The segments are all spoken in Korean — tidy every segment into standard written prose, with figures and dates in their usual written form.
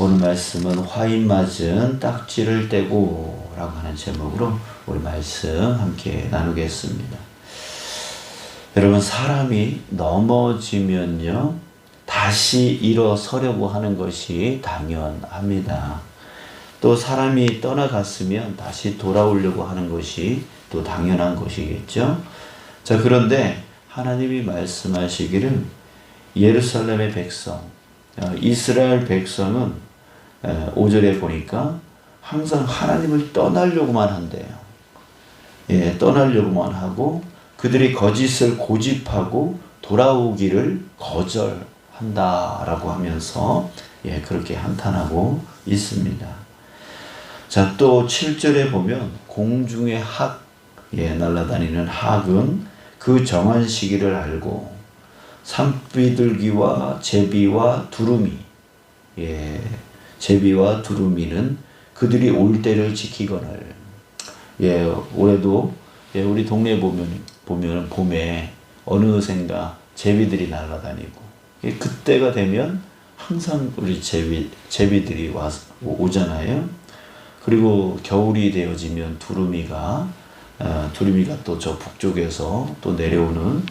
오늘 말씀은 화인 맞은 딱지를 떼고 라고 하는 제목으로 우리 말씀 함께 나누겠습니다. 여러분, 사람이 넘어지면요 다시 일어서려고 하는 것이 당연합니다. 또 사람이 떠나갔으면 다시 돌아오려고 하는 것이 또 당연한 것이겠죠. 자, 그런데 하나님이 말씀하시기를 예루살렘의 백성, 이스라엘 백성은 5절에 보니까 항상 하나님을 떠나려고만 한대요. 떠나려고만 하고 그들이 거짓을 고집하고 돌아오기를 거절한다라고 하면서 그렇게 한탄하고 있습니다. 자, 또 7절에 보면 공중의 학, 날아다니는 학은 그 정한 시기를 알고 산비둘기와 제비와 두루미, 제비와 두루미는 그들이 올 때를 지키거늘. 올해도 우리 동네에 보면 봄에 어느샌가 제비들이 날아다니고, 그때가 되면 항상 우리 제비들이 오잖아요. 그리고 겨울이 되어지면 두루미가 또 저 북쪽에서 또 내려오는,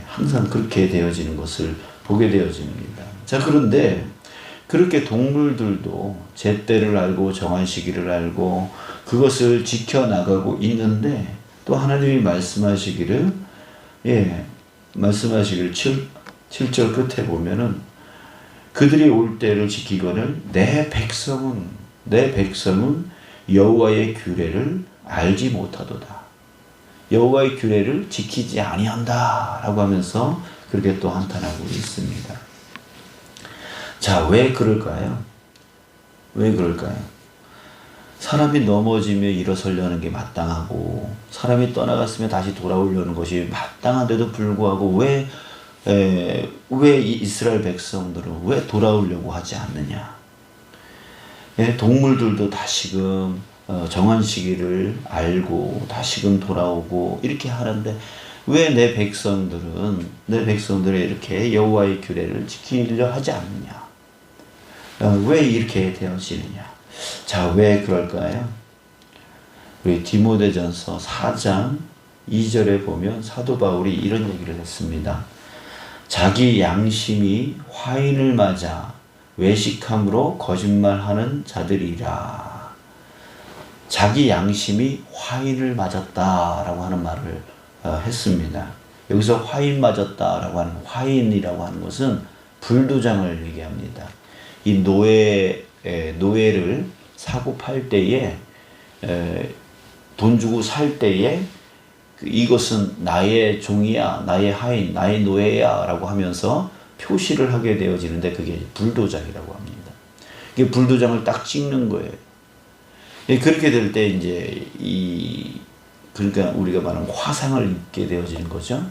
항상 그렇게 되어지는 것을 보게 되어집니다. 자, 그런데 그렇게 동물들도 제때를 알고 정한 시기를 알고 그것을 지켜나가고 있는데, 또 하나님이 말씀하시기를 7절 끝에 보면은 그들이 올 때를 지키거늘 내 백성은 여호와의 규례를 알지 못하도다. 여호와의 규례를 지키지 아니한다 라고 하면서 그렇게 또 한탄하고 있습니다. 자, 왜 그럴까요? 사람이 넘어지며 일어서려는 게 마땅하고 사람이 떠나갔으면 다시 돌아오려는 것이 마땅한데도 불구하고 왜 이 이스라엘 백성들은 왜 돌아오려고 하지 않느냐? 동물들도 다시금 정한 시기를 알고 다시금 돌아오고 이렇게 하는데 왜 내 백성들이 이렇게 여호와의 규례를 지키려 하지 않느냐? 왜 이렇게 되어지느냐? 자, 왜 그럴까요? 우리 디모데전서 4장 2절에 보면 사도 바울이 이런 얘기를 했습니다. 자기 양심이 화인을 맞아 외식함으로 거짓말하는 자들이라. 자기 양심이 화인을 맞았다라고 하는 말을 했습니다. 여기서 화인 맞았다라고 하는, 화인이라고 하는 것은 불도장을 얘기합니다. 이 노예를 사고 팔 때에, 돈 주고 살 때에 이것은 나의 종이야, 나의 하인, 나의 노예야 라고 하면서 표시를 하게 되어지는데 그게 불도장이라고 합니다. 이게 불도장을 딱 찍는 거예요. 그렇게 될 때 이제 그러니까 우리가 말하는 화상을 입게 되어지는 거죠.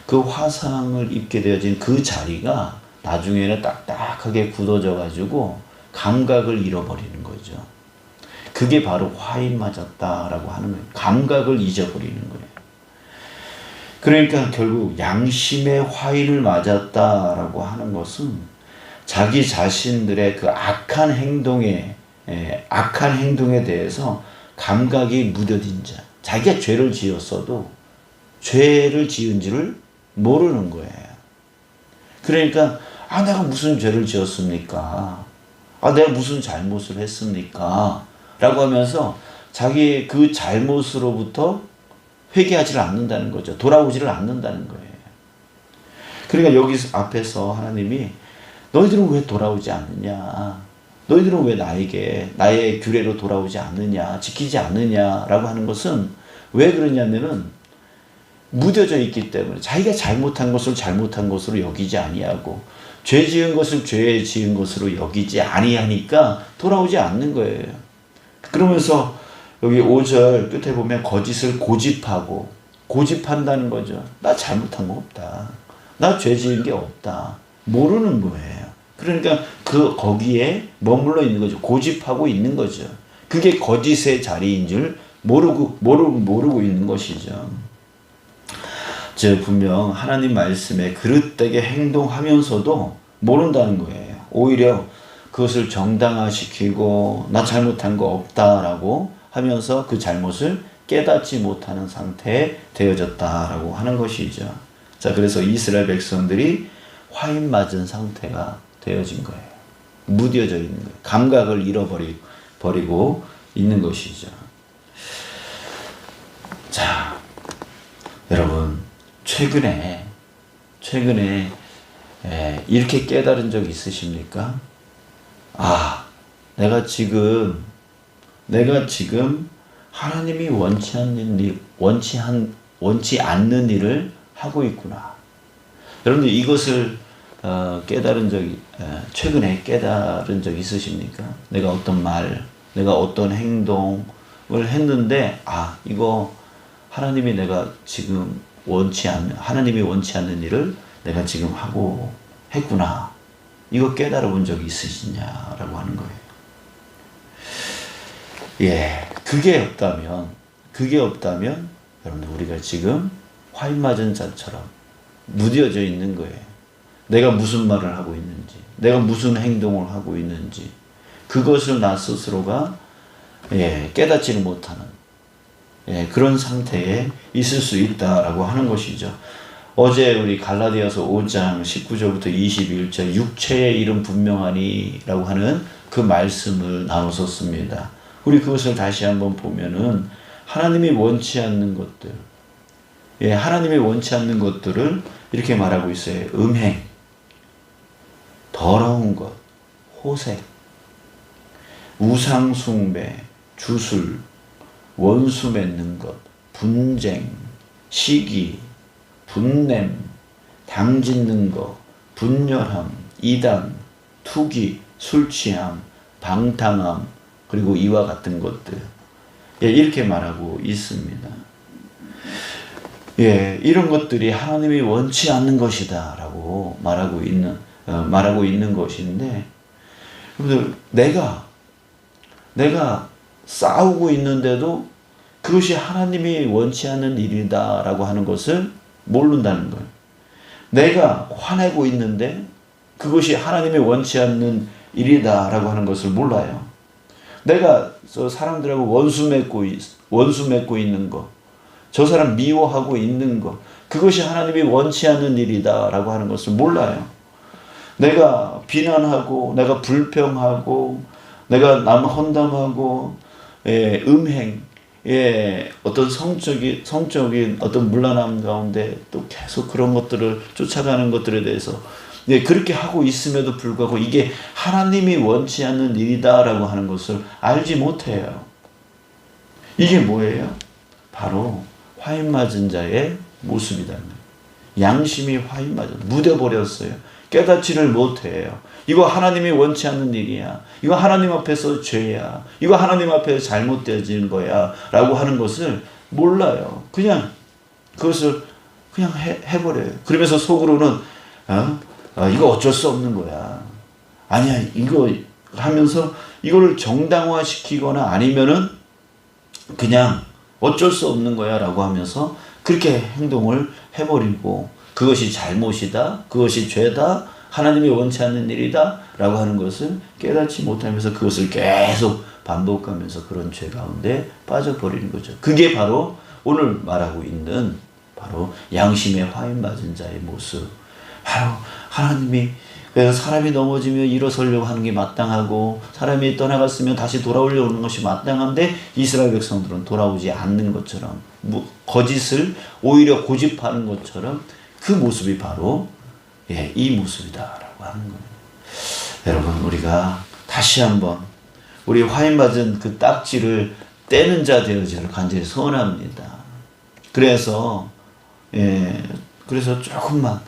그 화상을 입게 되어진 그 자리가 나중에는 딱딱하게 굳어져 가지고 감각을 잃어버리는 거죠. 그게 바로 화인 맞았다라고 하는 거예요. 감각을 잊어버리는 거예요. 그러니까 결국 양심의 화인을 맞았다라고 하는 것은 자기 자신들의 그 악한 행동에 대해서 감각이 무뎌진 자, 자기가 죄를 지었어도 죄를 지은지를 모르는 거예요. 그러니까 내가 무슨 죄를 지었습니까? 내가 무슨 잘못을 했습니까? 라고 하면서 자기의 그 잘못으로부터 회개하지를 않는다는 거죠. 돌아오지를 않는다는 거예요. 그러니까 여기 앞에서 하나님이 너희들은 왜 돌아오지 않느냐? 너희들은 왜 나의 규례로 돌아오지 않느냐? 지키지 않느냐라고 하는 것은 왜 그러냐면은 무뎌져 있기 때문에 자기가 잘못한 것을 잘못한 것으로 여기지 아니하고 죄 지은 것을 죄 지은 것으로 여기지 아니하니까 돌아오지 않는 거예요. 그러면서 여기 5절 끝에 보면 거짓을 고집한다는 거죠. 나 잘못한 거 없다. 나 죄 지은 게 없다. 모르는 거예요. 그러니까 거기에 머물러 있는 거죠. 고집하고 있는 거죠. 그게 거짓의 자리인 줄 모르고 있는 것이죠. 분명 하나님 말씀에 그릇되게 행동하면서도 모른다는 거예요. 오히려 그것을 정당화시키고 나 잘못한 거 없다라고 하면서 그 잘못을 깨닫지 못하는 상태에 되어졌다라고 하는 것이죠. 자, 그래서 이스라엘 백성들이 화인 맞은 상태가 되어진 거예요. 무뎌져 있는 거예요. 감각을 잃어버리고 있는 것이죠. 자, 여러분, 최근에 이렇게 깨달은 적 있으십니까? 아, 내가 지금 하나님이 원치 않는 일을 하고 있구나. 여러분들 이것을 최근에 깨달은 적 있으십니까? 내가 어떤 말, 내가 어떤 행동을 했는데, 아, 이거 하나님이 원치 않는 일을 내가 지금 하고 했구나. 이거 깨달아 본 적이 있으시냐라고 하는 거예요. 예, 그게 없다면 여러분들 우리가 지금 화인 맞은 자처럼 무뎌져 있는 거예요. 내가 무슨 말을 하고 있는지, 내가 무슨 행동을 하고 있는지, 그것을 나 스스로가 깨닫지를 못하는 그런 상태에 있을 수 있다라고 하는 것이죠. 어제 우리 갈라디아서 5장 19절부터 21절 육체의 일은 분명하니라고 하는 그 말씀을 나눴었습니다. 우리 그것을 다시 한번 보면은 하나님이 원치 않는 것들, 하나님이 원치 않는 것들을 이렇게 말하고 있어요. 음행, 더러운 것, 호색, 우상숭배, 주술, 원수 맺는 것, 분쟁, 시기, 분냄, 당짓는 것, 분열함, 이단, 투기, 술취함, 방탕함, 그리고 이와 같은 것들. 이렇게 말하고 있습니다. 이런 것들이 하나님이 원치 않는 것이다 라고 말하고 있는 것인데, 여러분들, 내가 싸우고 있는데도 그것이 하나님이 원치 않는 일이다 라고 하는 것을 모른다는 거예요. 내가 화내고 있는데 그것이 하나님이 원치 않는 일이다 라고 하는 것을 몰라요. 내가 사람들하고 원수 맺고 있는 거, 저 사람 미워하고 있는 거, 그것이 하나님이 원치 않는 일이다 라고 하는 것을 몰라요. 내가 비난하고, 내가 불평하고, 내가 남 험담하고, 음행, 어떤 성적인 어떤 문란함 가운데 또 계속 그런 것들을 쫓아가는 것들에 대해서 그렇게 하고 있음에도 불구하고 이게 하나님이 원치 않는 일이다라고 하는 것을 알지 못해요. 이게 뭐예요? 바로 화인 맞은 자의 모습이다. 양심이 화인 맞아 묻어버렸어요. 깨닫지를 못해요. 이거 하나님이 원치 않는 일이야. 이거 하나님 앞에서 죄야. 이거 하나님 앞에서 잘못되어진 거야. 라고 하는 것을 몰라요. 그냥 그것을 그냥 해버려요. 그러면서 속으로는 이거 어쩔 수 없는 거야. 아니야, 이거 하면서 이거를 정당화시키거나 아니면은 그냥 어쩔 수 없는 거야 라고 하면서 그렇게 행동을 해버리고 그것이 잘못이다, 그것이 죄다, 하나님이 원치 않는 일이다 라고 하는 것을 깨닫지 못하면서 그것을 계속 반복하면서 그런 죄 가운데 빠져버리는 거죠. 그게 바로 오늘 말하고 있는 바로 양심의 화인 맞은 자의 모습. 바로 하나님이 사람이 넘어지면 일어서려고 하는 게 마땅하고 사람이 떠나갔으면 다시 돌아오려고 하는 것이 마땅한데 이스라엘 백성들은 돌아오지 않는 것처럼 거짓을 오히려 고집하는 것처럼 그 모습이 바로 이 모습이다라고 하는 거예요. 여러분, 우리가 다시 한번 우리 화인 맞은 그 딱지를 떼는 자 되어지를 간절히 소원합니다. 그래서 조금만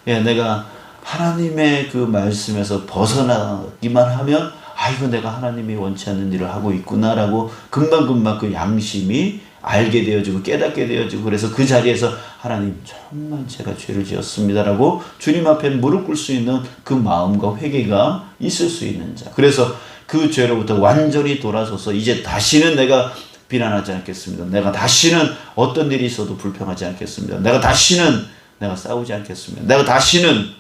내가 하나님의 그 말씀에서 벗어나기만 하면 이거 내가 하나님이 원치 않는 일을 하고 있구나라고 금방금방 그 양심이 알게 되어지고 깨닫게 되어지고 그래서 그 자리에서 하나님 정말 제가 죄를 지었습니다라고 주님 앞에 무릎 꿇을 수 있는 그 마음과 회개가 있을 수 있는 자. 그래서 그 죄로부터 완전히 돌아서서 이제 다시는 내가 비난하지 않겠습니다. 내가 다시는 어떤 일이 있어도 불평하지 않겠습니다. 내가 싸우지 않겠습니다. 내가 다시는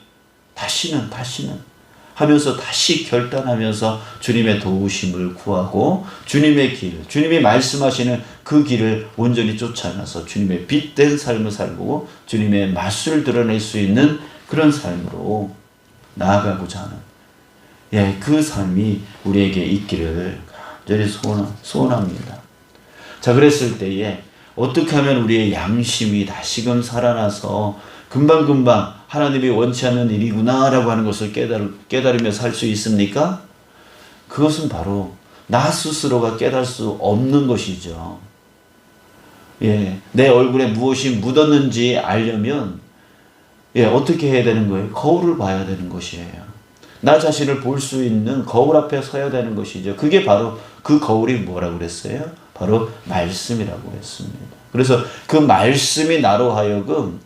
하면서 다시 결단하면서 주님의 도우심을 구하고 주님의 길, 주님이 말씀하시는 그 길을 온전히 쫓아가서 주님의 빛된 삶을 살고 주님의 맛을 드러낼 수 있는 그런 삶으로 나아가고자 하는 그 삶이 우리에게 있기를 간절히 소원합니다. 자, 그랬을 때에 어떻게 하면 우리의 양심이 다시금 살아나서 금방금방 하나님이 원치 않는 일이구나 라고 하는 것을 깨달으며 살 수 있습니까? 그것은 바로 나 스스로가 깨달을 수 없는 것이죠. 내 얼굴에 무엇이 묻었는지 알려면 어떻게 해야 되는 거예요? 거울을 봐야 되는 것이에요. 나 자신을 볼 수 있는 거울 앞에 서야 되는 것이죠. 그게 바로 그 거울이 뭐라고 그랬어요? 바로 말씀이라고 했습니다. 그래서 그 말씀이 나로 하여금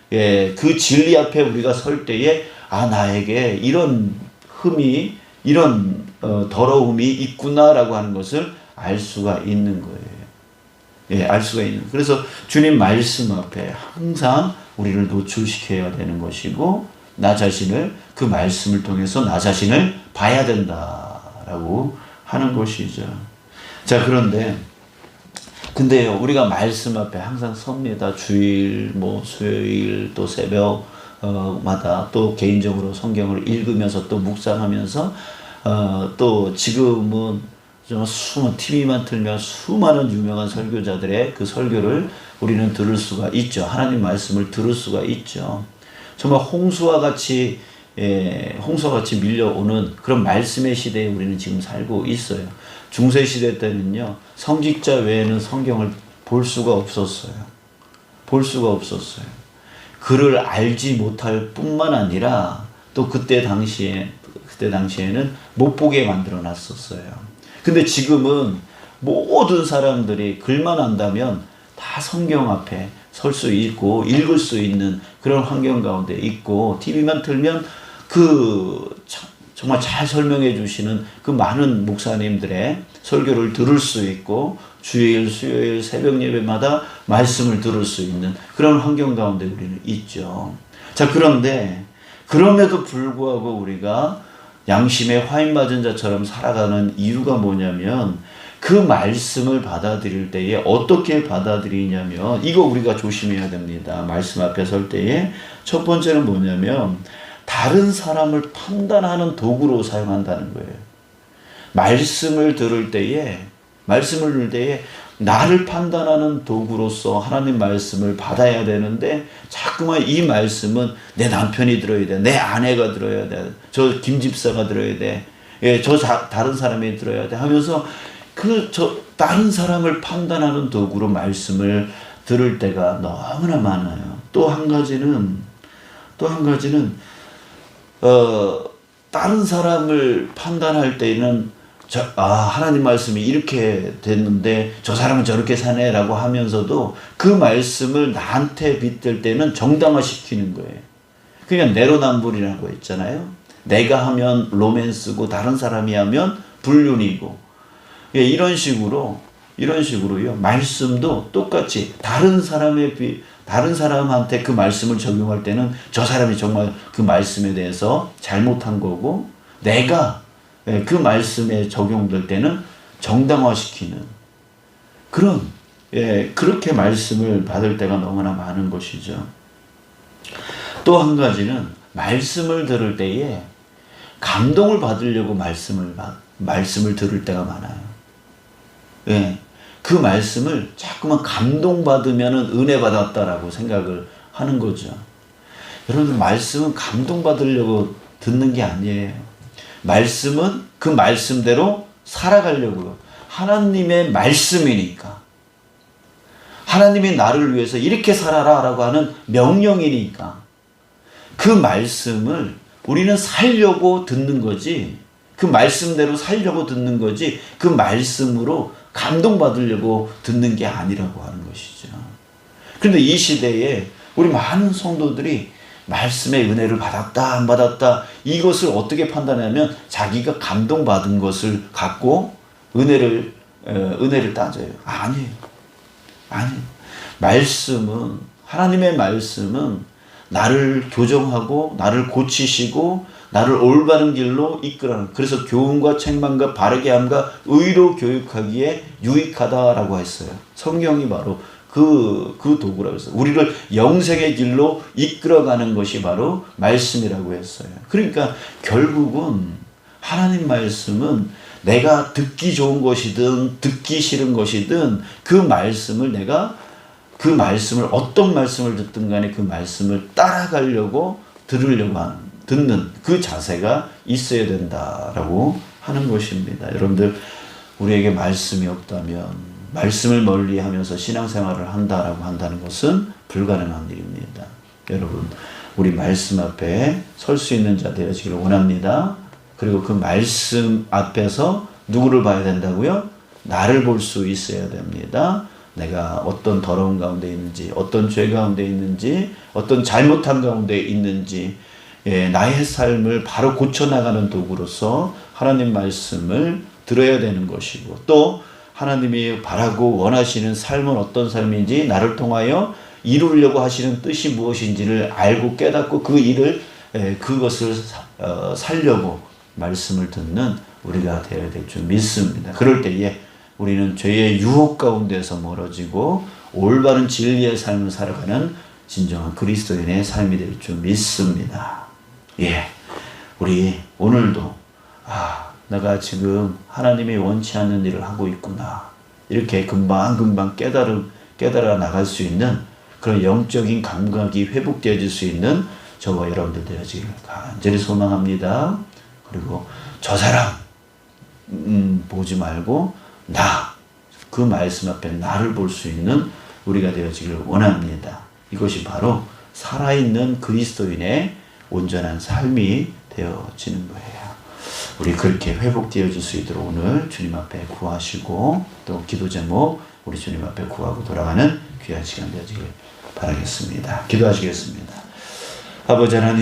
그 진리 앞에 우리가 설 때에 나에게 이런 흠이 이런 더러움이 있구나라고 하는 것을 알 수가 있는 거예요. 알 수가 있는. 그래서 주님 말씀 앞에 항상 우리를 노출시켜야 되는 것이고 나 자신을 그 말씀을 통해서 나 자신을 봐야 된다라고 하는 것이죠. 자, 근데요, 우리가 말씀 앞에 항상 섭니다. 주일, 수요일, 또 새벽마다 또 개인적으로 성경을 읽으면서 또 묵상하면서 또 지금은 TV만 틀면 수많은 유명한 설교자들의 그 설교를 우리는 들을 수가 있죠. 하나님 말씀을 들을 수가 있죠. 정말 홍수와 같이 밀려오는 그런 말씀의 시대에 우리는 지금 살고 있어요. 중세시대 때는요, 성직자 외에는 성경을 볼 수가 없었어요. 글을 알지 못할 뿐만 아니라 또 그때 당시에는 못 보게 만들어 놨었어요. 근데 지금은 모든 사람들이 글만 안다면 다 성경 앞에 설 수 있고 읽을 수 있는 그런 환경 가운데 있고 TV만 틀면 정말 잘 설명해 주시는 그 많은 목사님들의 설교를 들을 수 있고 주일, 수요일, 새벽 예배마다 말씀을 들을 수 있는 그런 환경 가운데 우리는 있죠. 자, 그런데 그럼에도 불구하고 우리가 양심에 화인 맞은 자처럼 살아가는 이유가 뭐냐면 그 말씀을 받아들일 때에 어떻게 받아들이냐면 이거 우리가 조심해야 됩니다. 말씀 앞에 설 때에 첫 번째는 뭐냐면 다른 사람을 판단하는 도구로 사용한다는 거예요. 말씀을 들을 때에 나를 판단하는 도구로서 하나님 말씀을 받아야 되는데 자꾸만 이 말씀은 내 남편이 들어야 돼, 내 아내가 들어야 돼, 저 김집사가 들어야 돼, 다른 사람이 들어야 돼 하면서 다른 사람을 판단하는 도구로 말씀을 들을 때가 너무나 많아요. 또 한 가지는 다른 사람을 판단할 때는 하나님 말씀이 이렇게 됐는데 저 사람은 저렇게 사네라고 하면서도 그 말씀을 나한테 빗댈 때는 정당화시키는 거예요. 그러니까 내로남불이라고 했잖아요. 내가 하면 로맨스고 다른 사람이 하면 불륜이고 이런 식으로요. 말씀도 똑같이 다른 사람한테 그 말씀을 적용할 때는 저 사람이 정말 그 말씀에 대해서 잘못한 거고 내가 그 말씀에 적용될 때는 정당화시키는 그렇게 말씀을 받을 때가 너무나 많은 것이죠. 또 한 가지는 말씀을 들을 때에 감동을 받으려고 말씀을 들을 때가 많아요. 그 말씀을 자꾸만 감동받으면 은혜 받았다라고 생각을 하는 거죠. 여러분, 말씀은 감동받으려고 듣는 게 아니에요. 말씀은 그 말씀대로 살아가려고요. 하나님의 말씀이니까. 하나님이 나를 위해서 이렇게 살아라 라고 하는 명령이니까. 그 말씀을 우리는 살려고 듣는 거지. 그 말씀대로 살려고 듣는 거지. 그 말씀으로 감동받으려고 듣는 게 아니라고 하는 것이죠. 그런데 이 시대에 우리 많은 성도들이 말씀의 은혜를 받았다 안 받았다 이것을 어떻게 판단하냐면 자기가 감동받은 것을 갖고 은혜를 따져요. 아니에요. 하나님의 말씀은 나를 교정하고 나를 고치시고 나를 올바른 길로 이끌어가는, 그래서 교훈과 책망과 바르게 함과 의로 교육하기에 유익하다라고 했어요. 성경이 바로 그 도구라고 했어요. 우리를 영생의 길로 이끌어가는 것이 바로 말씀이라고 했어요. 그러니까 결국은 하나님 말씀은 내가 듣기 좋은 것이든 듣기 싫은 것이든 그 말씀을 내가 그 말씀을 어떤 말씀을 듣든 간에 그 말씀을 따라가려고 들으려고 하는, 듣는 그 자세가 있어야 된다라고 하는 것입니다. 여러분들, 우리에게 말씀이 없다면, 말씀을 멀리하면서 신앙생활을 한다라고 한다는 것은 불가능한 일입니다. 여러분, 우리 말씀 앞에 설 수 있는 자 되어지기를 원합니다. 그리고 그 말씀 앞에서 누구를 봐야 된다고요? 나를 볼 수 있어야 됩니다. 내가 어떤 더러운 가운데 있는지, 어떤 죄 가운데 있는지, 어떤 잘못한 가운데 있는지, 나의 삶을 바로 고쳐나가는 도구로서 하나님 말씀을 들어야 되는 것이고, 또 하나님이 바라고 원하시는 삶은 어떤 삶인지, 나를 통하여 이루려고 하시는 뜻이 무엇인지를 알고 깨닫고 그 일을, 그것을 살려고 말씀을 듣는 우리가 되어야 될 줄 믿습니다. 그럴 때에 우리는 죄의 유혹 가운데서 멀어지고 올바른 진리의 삶을 살아가는 진정한 그리스도인의 삶이 될 줄 믿습니다. 우리 오늘도 내가 지금 하나님이 원치 않는 일을 하고 있구나, 이렇게 금방금방 깨달아 나갈 수 있는 그런 영적인 감각이 회복되어질 수 있는 저와 여러분들 되어지기를 간절히 소망합니다. 그리고 저 사람 보지 말고 그 말씀 앞에 나를 볼 수 있는 우리가 되어지기를 원합니다. 이것이 바로 살아있는 그리스도인의 온전한 삶이 되어지는 거예요. 우리 그렇게 회복되어질 수 있도록 오늘 주님 앞에 구하시고, 또 기도 제목 우리 주님 앞에 구하고 돌아가는 귀한 시간 되어지길 바라겠습니다. 기도하시겠습니다. 아버지 하나님,